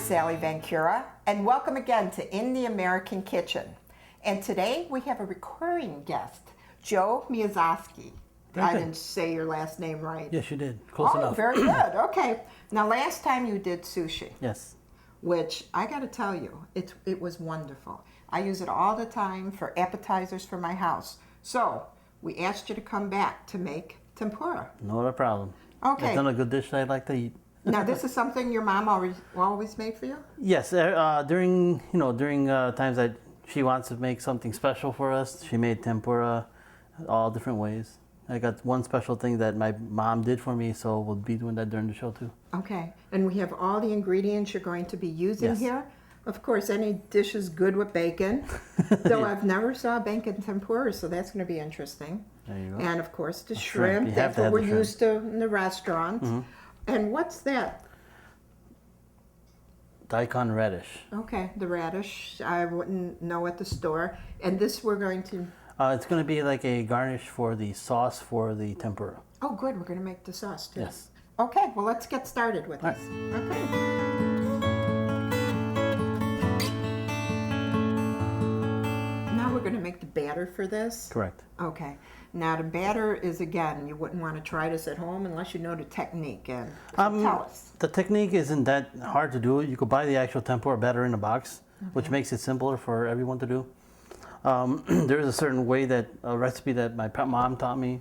Sally Vancura, and welcome again to In the American Kitchen. And today we have a recurring guest, Joe Miyazaki. I didn't say your last name right. Yes, you did. Close enough. Oh, very good. Okay. Now, last time you did sushi. Yes. Which I got to tell you, it was wonderful. I use it all the time for appetizers for my house. So we asked you to come back to make tempura. Not a problem. Okay. It's not a good dish that I like to eat. Now, this is something your mom always made for you? Yes. During times that she wants to make something special for us, she made tempura all different ways. I got one special thing that my mom did for me, so we'll be doing that during the show too. Okay, and we have all the ingredients you're going to be using here. Of course, any dish is good with bacon, though I've never saw bacon tempura, so that's going to be interesting. There you go. And of course, the shrimp, that's what we're used to in the restaurants. Mm-hmm. And what's that? Daikon radish. Okay, the radish, I wouldn't know at the store. And this we're going to... It's going to be like a garnish for the sauce for the tempura. Oh, good. We're going to make the sauce, too. Yes. Okay, well, let's get started with this. Right. Okay. Now we're going to make the batter for this? Correct. Okay. Now, the batter is, again, you wouldn't want to try this at home unless you know the technique. And tell us. The technique isn't that hard to do. You could buy the actual tempura batter in a box, which makes it simpler for everyone to do. There is a certain way a recipe that my mom taught me,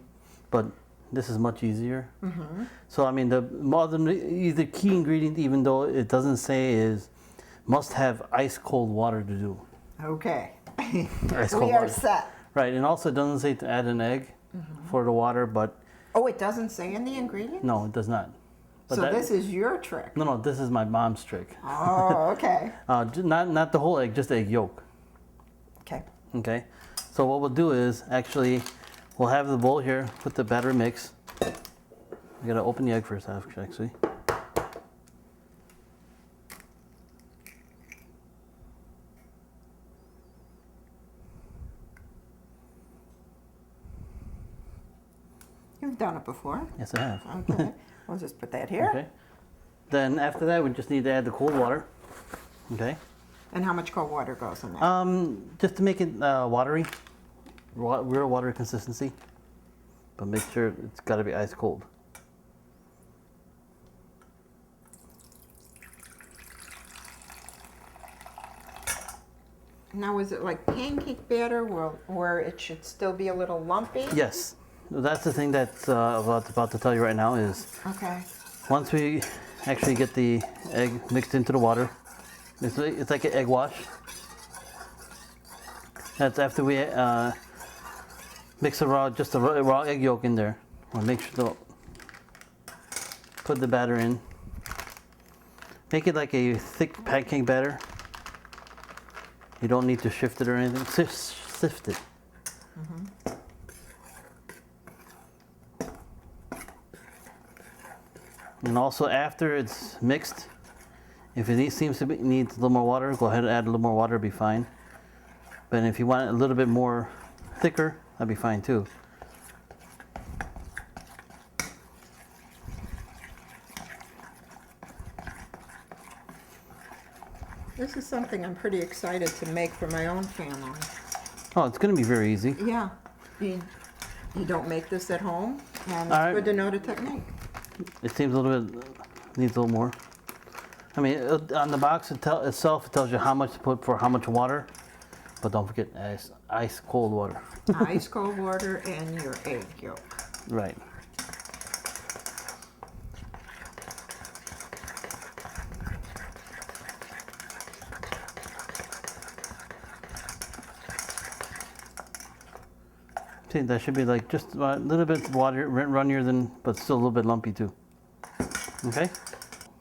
but this is much easier. Mm-hmm. So I mean, the key ingredient, even though it doesn't say, is must have ice cold water to do. Okay. Ice cold water. Set. Right, and also it doesn't say to add an egg for the water, but... Oh, it doesn't say in the ingredients? No, it does not. But so this is your trick? No, this is my mom's trick. Oh, okay. Not the whole egg, just the egg yolk. Okay. Okay, so what we'll do is actually we'll have the bowl here with the batter mix. I gotta open the egg first, actually. You've done it before. Yes, I have. Okay, we'll just put that here. Okay. Then after that, we just need to add the cold water. Okay. And how much cold water goes in there? Just to make it watery, real watery consistency, but make sure it's got to be ice cold. Now, is it like pancake batter where it should still be a little lumpy? Yes, that's the thing that's about to tell you right now is. Okay. Once we actually get the egg mixed into the water. It's like an egg wash. That's after we mix the raw egg yolk in there. We'll make sure to put the batter in. Make it like a thick pancake batter. You don't need to shift it or anything. Sift it. Mm-hmm. And also after it's mixed, if it needs a little more water, go ahead and add a little more water, it'll be fine. But if you want it a little bit more thicker, that'd be fine too. This is something I'm pretty excited to make for my own family. Oh, it's going to be very easy. Yeah. You don't make this at home, and it's good to know the technique. It seems a little bit, needs a little more. I mean, on the box itself, it tells you how much to put for how much water, but don't forget ice cold water. Ice cold water and your egg yolk. Right. See, that should be like just a little bit water, runnier than, but still a little bit lumpy too. Okay?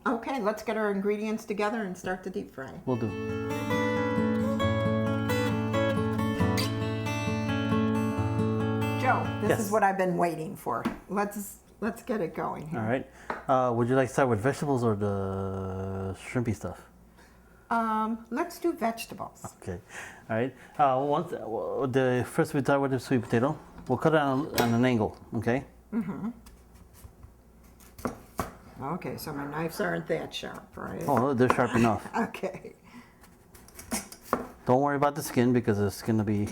Okay, let's get our ingredients together and start the deep fry. Will do. Joe, this is what I've been waiting for. Let's get it going here. All right. Would you like to start with vegetables or the shrimpy stuff? Let's do vegetables. Okay. All right. First we start with the sweet potato. We'll cut it on an angle. Okay. Mm-hmm. Okay, so my knives aren't that sharp, right? Oh, they're sharp enough. Okay. Don't worry about the skin because it's going to be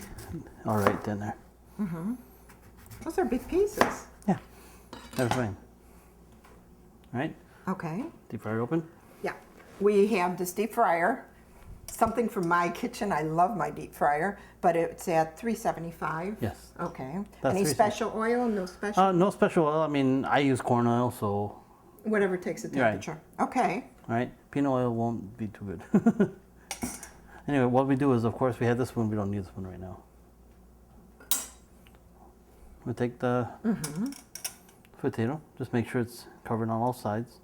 all right in there. Those are big pieces. Yeah, that's fine. All right, Okay. deep fryer open. Yeah. We have this deep fryer. Something from my kitchen. I love my deep fryer, but it's at 375. Yes. Okay. That's Any 375. special oil? No special? No special oil. I mean, I use corn oil, so Whatever takes the Right. temperature. Okay. all right. Peanut oil won't be too good. Anyway, what we do is, of course, we have this one. We don't need this one right now. We take the potato. Just make sure it's covered on all sides.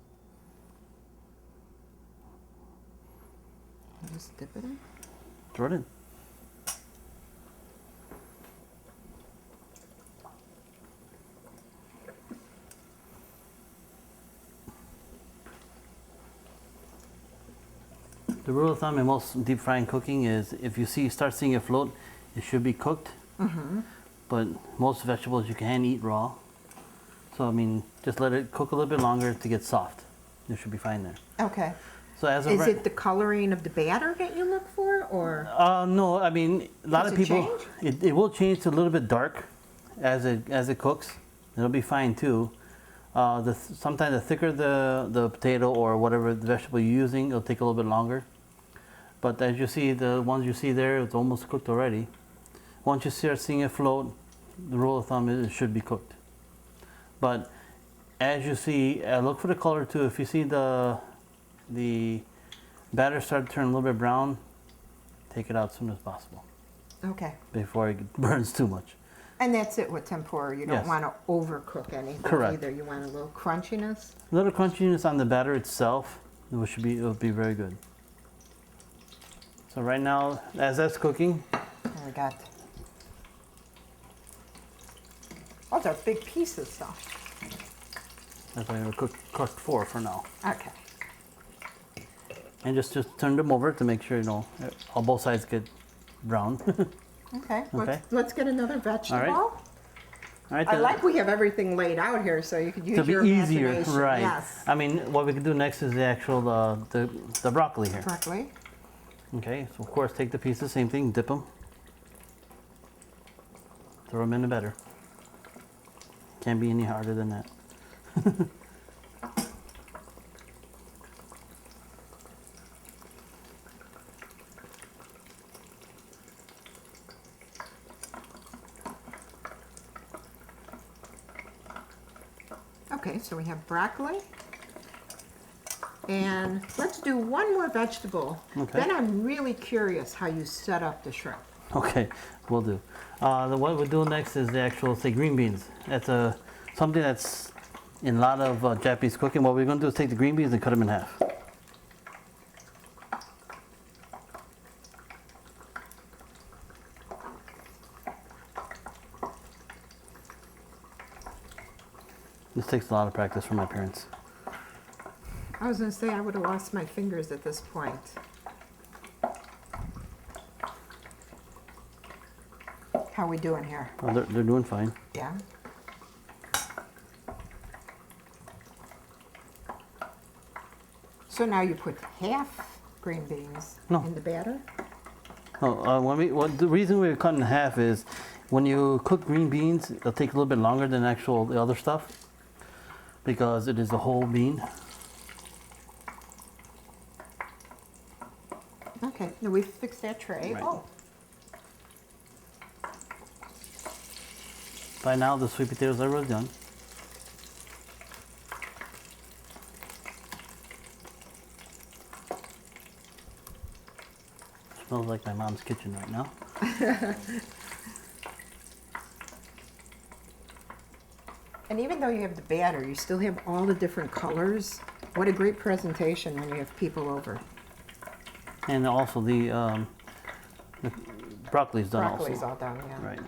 Just dip it in. Throw it in. The rule of thumb in most deep frying cooking is if you start seeing it float, it should be cooked. But most vegetables you can eat raw. So I mean, just let it cook a little bit longer to get soft. It should be fine there. Okay. So as of Is right, it the coloring of the batter that you look for, or? no, I mean a lot Does of it people it will change to a little bit dark as it cooks. It'll be fine too. Sometimes the thicker the potato or whatever the vegetable you're using, it'll take a little bit longer. But as you see, the ones you see there, it's almost cooked already. Once you start seeing it float, the rule of thumb is it should be cooked. But as you see, look for the color too. If you see the batter start to turn a little bit brown, take it out as soon as possible Okay. before it burns too much. And that's it with tempura. You don't Yes. want to overcook anything Correct. either. You want a little crunchiness. A little crunchiness on the batter itself, it'll be very good. So right now, as that's cooking, There we got. Those are big pieces, though. that's what I'm gonna cook for now. Okay. And just turn them over to make sure all both sides get brown. Okay. Okay. Let's get another vegetable. All right. I then- like we have everything laid out here, so you could use to be your easier, imagination. right? Yes. I mean, what we can do next is the actual the broccoli here. Broccoli. Okay, so of course take the pieces, same thing, dip them, throw them in the batter. Can't be any harder than that. Okay, so we have broccoli. And let's do one more vegetable. Okay. Then I'm really curious how you set up the shrimp. Okay, we'll do. What we'll do next is the actual, say, green beans. That's something that's in a lot of Japanese cooking. What we're going to do is take the green beans and cut them in half. This takes a lot of practice from my parents. I was going to say I would have lost my fingers at this point. How we doing here? Oh, they're doing fine. Yeah. So now you put half green beans No. in the batter? The reason we cut in half is when you cook green beans, it'll take a little bit longer than the other stuff because it is a whole bean. Okay, now we fixed that tray. Right. Oh, By now, the sweet potatoes are already done. Smells like my mom's kitchen right now. and even though you have the batter, you still have all the different colors. What a great presentation when you have people over. And also the broccoli's done Broccoli's also. all done, yeah. Right,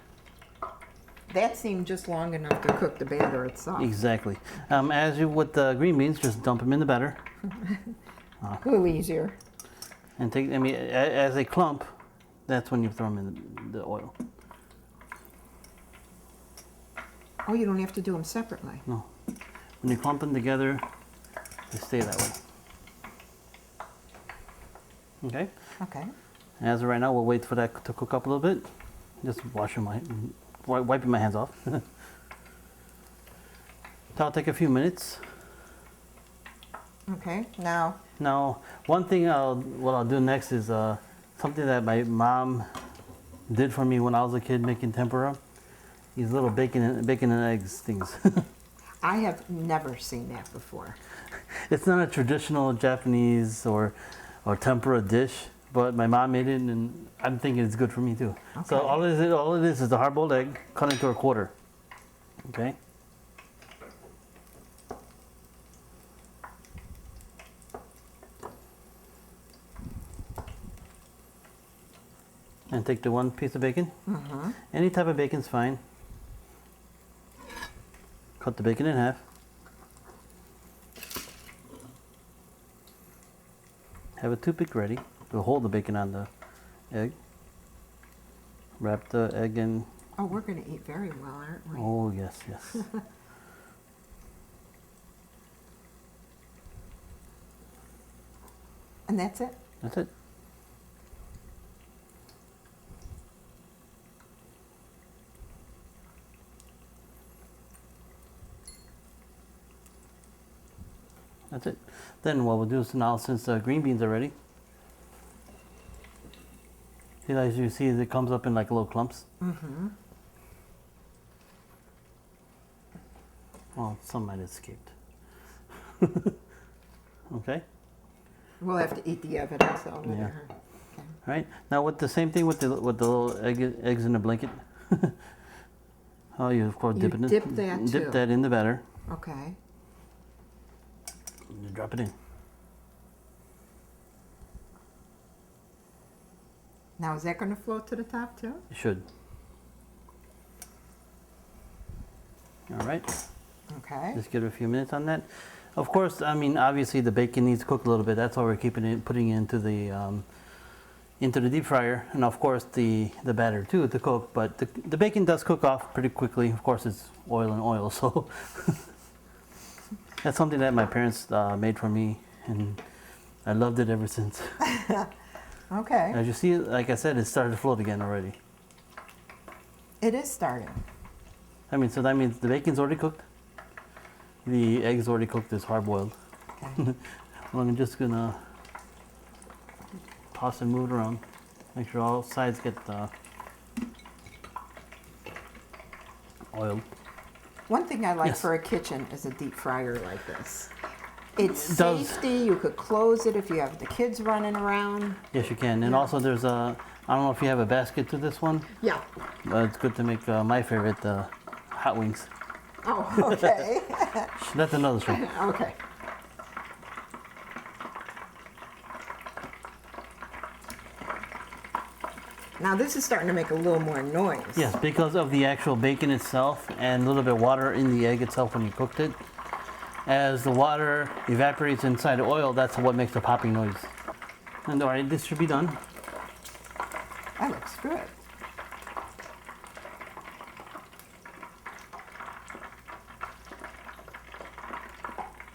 That seemed just long enough to cook the batter itself. exactly. As you with the green beans, just dump them in the batter A little easier. and take. I mean, as a clump, that's when you throw them in the oil. Oh, you don't have to do them separately. No, when you clump them together, They stay that way. Okay. Okay. And as of right now, we'll wait for that to cook up a little bit. Just wiping my hands off. That'll take a few minutes. Okay. Now. Now, one thing what I'll do next is something that my mom did for me when I was a kid making tempura. These little bacon and eggs things. I have never seen that before. It's not a traditional Japanese or tempura dish, but my mom made it, and I'm thinking it's good for me too. Okay. So all it is a hard-boiled egg cut into a quarter. Okay. And take the one piece of bacon. Mm-hmm. Any type of bacon's fine. Cut the bacon in half. Have a toothpick ready to hold the bacon on the egg. Wrap the egg in. Oh, we're going to eat very well, aren't we? Oh, yes, yes. And that's it? That's it. That's it. Then what we'll do is now, since the green beans are ready, see, as you see, it comes up in like little clumps. Mm-hmm. Well, some might have escaped. Okay. We'll have to eat the evidence of it. Yeah. Okay. All right. Now, with the same thing with the little eggs in the blanket. Oh, you of course You dip it in. dip that too. Dip that in the batter. Okay. And you drop it in. Now, is that going to float to the top too? You should. All right. Okay. Just give it a few minutes on that. Of course, I mean, obviously the bacon needs to cook a little bit. That's why we're keeping it, putting it into the deep fryer, and of course the batter too to cook. But the bacon does cook off pretty quickly. Of course, it's oil, so that's something that my parents made for me, and I loved it ever since. Okay. As you see, like I said, it started to float again already. It is starting. I mean, so that means the bacon's already cooked. The egg's already cooked, it's hard boiled. Okay. Well, I'm just gonna toss and move it around. Make sure all sides get oiled. One thing I like Yes. for a kitchen is a deep fryer like this. It's It does. safety. You could close it if you have the kids running around. Yes, you can. And Yeah. also there's a, I don't know if you have a basket to this one, Yeah. but it's good to make my favorite, hot wings. Oh, okay. That's another story. Okay. Now this is starting to make a little more noise. Yes, because of the actual bacon itself and a little bit of water in the egg itself when you cooked it. As the water evaporates inside the oil, that's what makes the popping noise. And all right, this should be done. That looks good.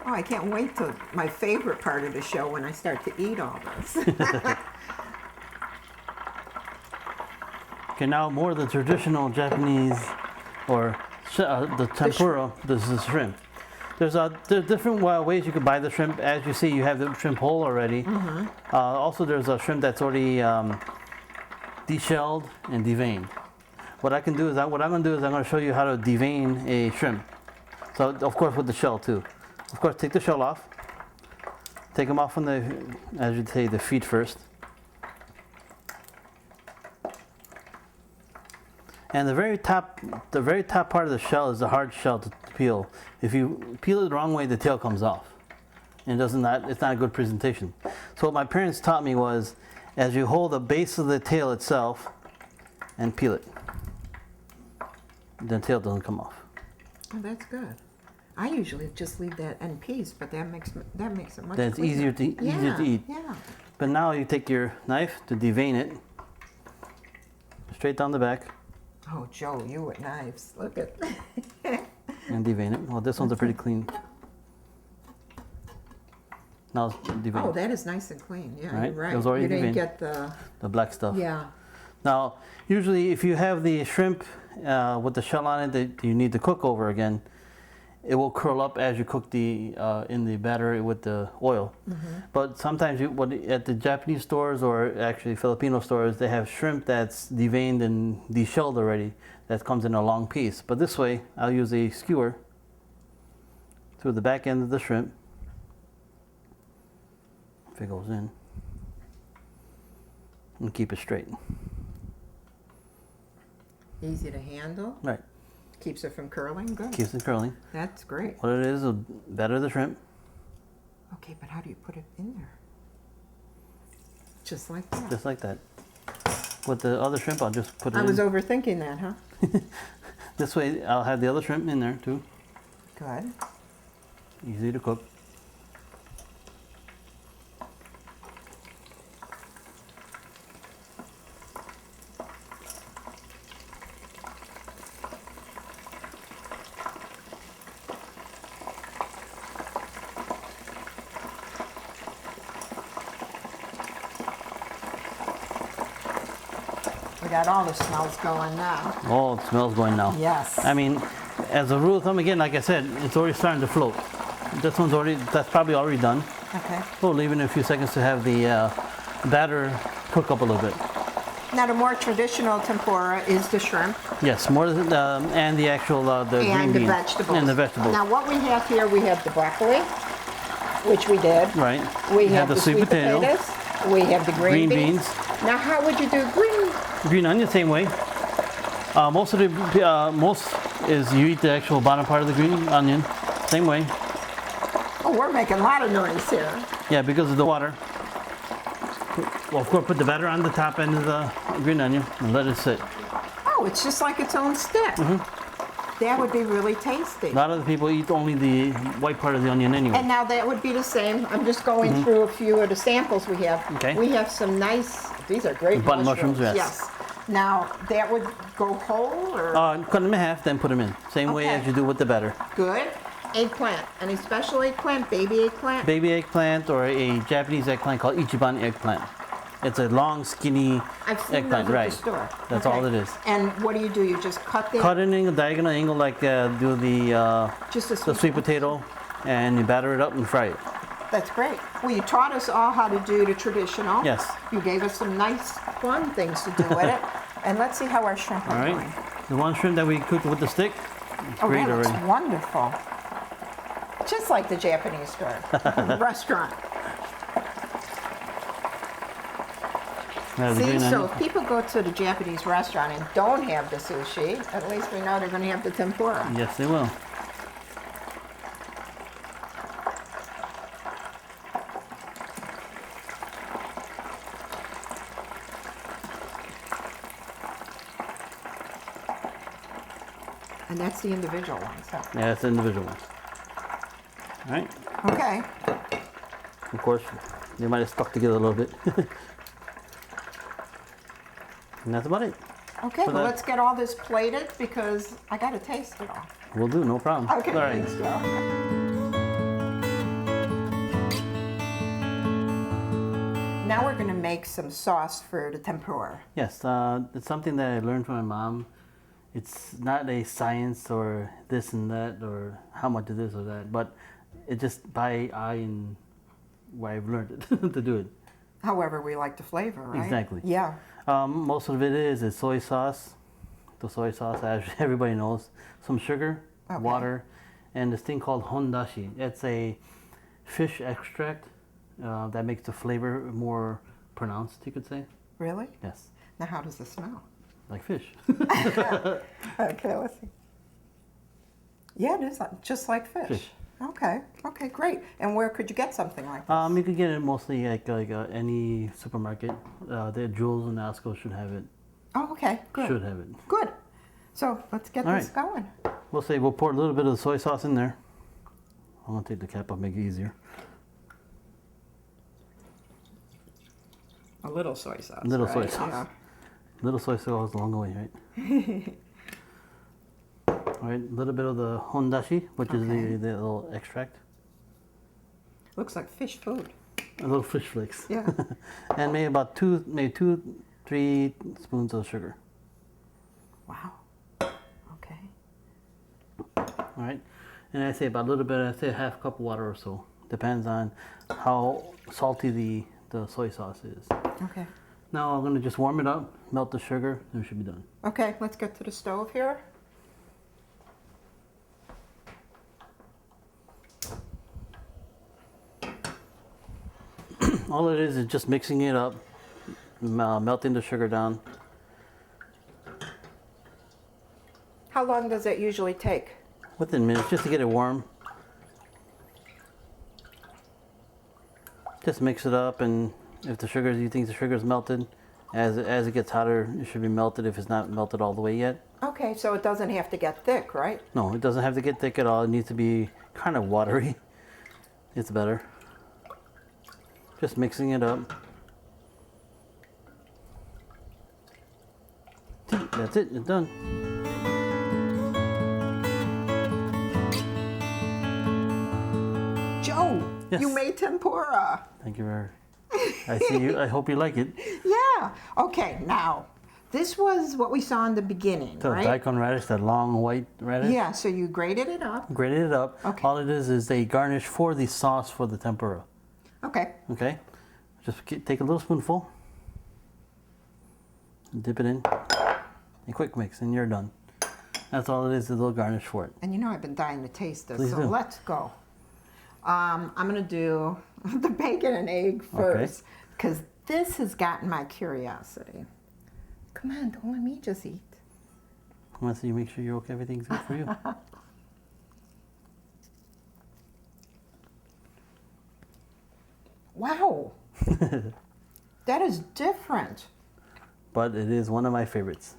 Oh, I can't wait till my favorite part of the show when I start to eat all this. Okay, now more of the traditional Japanese, or the tempura. This is shrimp. There's different ways you can buy the shrimp. As you see, you have the shrimp whole already. Mm-hmm. Also, there's a shrimp that's already deshelled and deveined. What I'm going to do is I'm going to show you how to devein a shrimp. So, of course, with the shell too. Of course, take the shell off. Take them off from the, as you say, the feet first. And the very top part of the shell is the hard shell to peel. If you peel it the wrong way, the tail comes off, and it's not a good presentation. So what my parents taught me was, as you hold the base of the tail itself, and peel it, the tail doesn't come off. Oh, that's good. I usually just leave that in piece, but that makes it much That's cleaner. easier to eat. Yeah. But now you take your knife to devein it, straight down the back, Oh, Joe, you with knives. Look at and devein it. Well, this one's a pretty clean. Now it's deveined. Oh, that is nice and clean. Yeah, Right? you're right. It was already You didn't deveined. get the, The black stuff. yeah. Now, usually if you have the shrimp with the shell on it that you need to cook over again, it will curl up as you cook the in the batter with the oil. But sometimes at the Japanese stores or actually Filipino stores, they have shrimp that's deveined and deshelled already. That comes in a long piece. But this way, I'll use a skewer through the back end of the shrimp. If it goes in, and keep it straight. Easy to handle. Right. Keeps it from curling. Good. Keeps it curling. That's great. What it is, will batter the shrimp. Okay, but how do you put it in there? Just like that. Just like that. With the other shrimp, I'll just put it I in. was overthinking that, huh? This way, I'll have the other shrimp in there too. Good. Easy to cook. We got all the smells going now. Oh, it smells going now. Yes. I mean, as a rule of thumb, again, like I said, it's already starting to float. That's probably already done. Okay. We'll leave it in a few seconds to have the batter cook up a little bit. Now the more traditional tempura is the shrimp Yes, more than, and the actual the green and the beans. vegetables. And the vegetables. Now what we have here, we have the broccoli, which we did. Right. We You have the sweet potato, potatoes. We have the green green beans. Now how would you do green onion, same way. Most is you eat the actual bottom part of the green onion, same way. Oh, we're making a lot of noise here. Yeah, because of the water. Well, of course, put the batter on the top end of the green onion and let it sit. Oh, it's just like its own stick. That would be really tasty. A lot of the people eat only the white part of the onion anyway. And now that would be the same. I'm just going through a few of the samples we have. Okay. We have some nice, these are great Button mushrooms, yes. Now, that would go whole or? Cut them in half, then put them in. Same way Okay. as you do with the batter. Good. Eggplant. Any special eggplant? Baby eggplant? Baby eggplant or a Japanese eggplant called Ichiban eggplant. It's a long, skinny I've seen eggplant, those at right? the store. That's Okay. all it is. And what do? You just cut them? Cut it in a diagonal angle like do the Just a sweet potato, and you batter it up and fry it. That's great. Well, you taught us all how to do the traditional. Yes. You gave us some nice, fun things to do with it. And let's see how our shrimp All are right. going. The one shrimp that we cooked with the stick, it's Oh, great that looks already. wonderful. Just like the Japanese store, restaurant. Yeah, the See, green so onion. if people go to the Japanese restaurant and don't have the sushi, at least we know they're going to have the tempura. Yes, they will. And that's the individual ones. Huh? Yeah, it's individual ones. All right. Okay. Of course, they might have stuck together a little bit. And that's about it. Okay, So well, that- let's get all this plated because I got to taste it all. We'll do, no problem. Okay, All right. thanks, Joe. Now we're going to make some sauce for the tempura. Yes, it's something that I learned from my mom. It's not a science or this and that or how much of this or that, but it's just by eye and where I've learned it to do it. However we like the flavor, right? Exactly. Yeah. Most of it is soy sauce. The soy sauce, as everybody knows, some sugar, Okay. water, and this thing called hondashi. It's a fish extract that makes the flavor more pronounced, you could say. Really? Yes, Now how does it smell? like fish. Okay, let's see. Yeah, it is just like fish. Fish. Okay. Okay, great. And where could you get something like this? You could get it mostly like any supermarket. The Jewels and Asco should have it. Oh, okay. Good. Should have it. Good. So let's get All this right. going. We'll pour a little bit of the soy sauce in there. I'm gonna take the cap off, make it easier. A little soy sauce. Little soy right? sauce. Yeah. Little soy sauce along the way, right? All right, a little bit of the hondashi, which is Okay. the little extract. Looks like fish food. A little fish flakes. Yeah. And maybe about 3 spoons of sugar. Wow. Okay. All right. And I say about a little bit, I say a half cup of water or so. Depends on how salty the soy sauce is. Okay. Now I'm gonna just warm it up, melt the sugar, and we should be done. Okay, let's get to the stove here. All it is just mixing it up, melting the sugar down. How long does it usually take? Within minutes, just to get it warm. Just mix it up, and if you think the sugar is melted, as it gets hotter, it should be melted if it's not melted all the way yet. Okay, so it doesn't have to get thick, right? No, it doesn't have to get thick at all. It needs to be kind of watery. It's better. Just mixing it up. That's it, it's done. Joe, Yes. you made tempura. Thank you very much. I hope you like it. Yeah. Okay, now, this was what we saw in the beginning, The right? daikon radish, that long white radish. Yeah, so you grated it up. Grated it up. Okay. All it is a garnish for the sauce for the tempura. Okay. Okay? Just take a little spoonful. Dip it in. And quick mix, and you're done. That's all it is, a little garnish for it. And you know I've been dying to taste this, Please so do. let's go. I'm going to do the bacon and egg first, because this has gotten my curiosity. Come on, don't let me just eat. I want to see you make sure everything's good for you. Wow. That is different. But it is one of my favorites.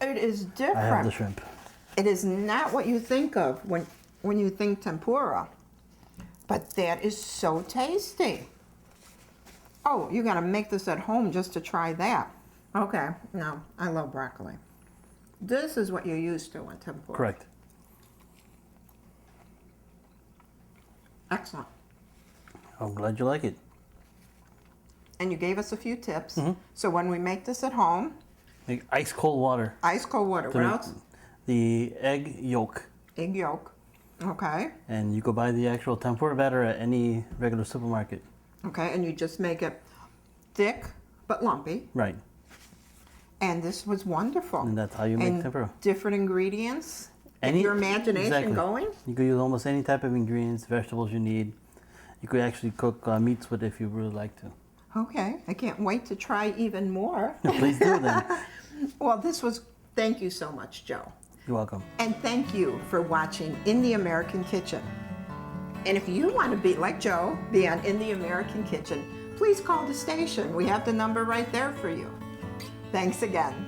It is different. I have the shrimp. It is not what you think of when you think tempura. But that is so tasty. Oh, you got to make this at home just to try that. Okay, no, I love broccoli. This is what you're used to in tempura. Correct. Excellent. I'm glad you like it. And you gave us a few tips. Mm-hmm. So when we make this at home, Make ice cold water. ice cold water. What else? The egg yolk. Egg yolk. Okay. And you go buy the actual tempura batter at any regular supermarket. Okay, and you just make it thick but lumpy. Right. And this was wonderful. And that's how you make And tempura. different ingredients. Get your imagination exactly. going. You could use almost any type of ingredients, vegetables you need. You could actually cook meats with it if you really like to. Okay, I can't wait to try even more. Please do then. Well, thank you so much, Joe. You're welcome. And thank you for watching In the American Kitchen. And if you want to be like Joe, be on In the American Kitchen, please call the station. We have the number right there for you. Thanks again.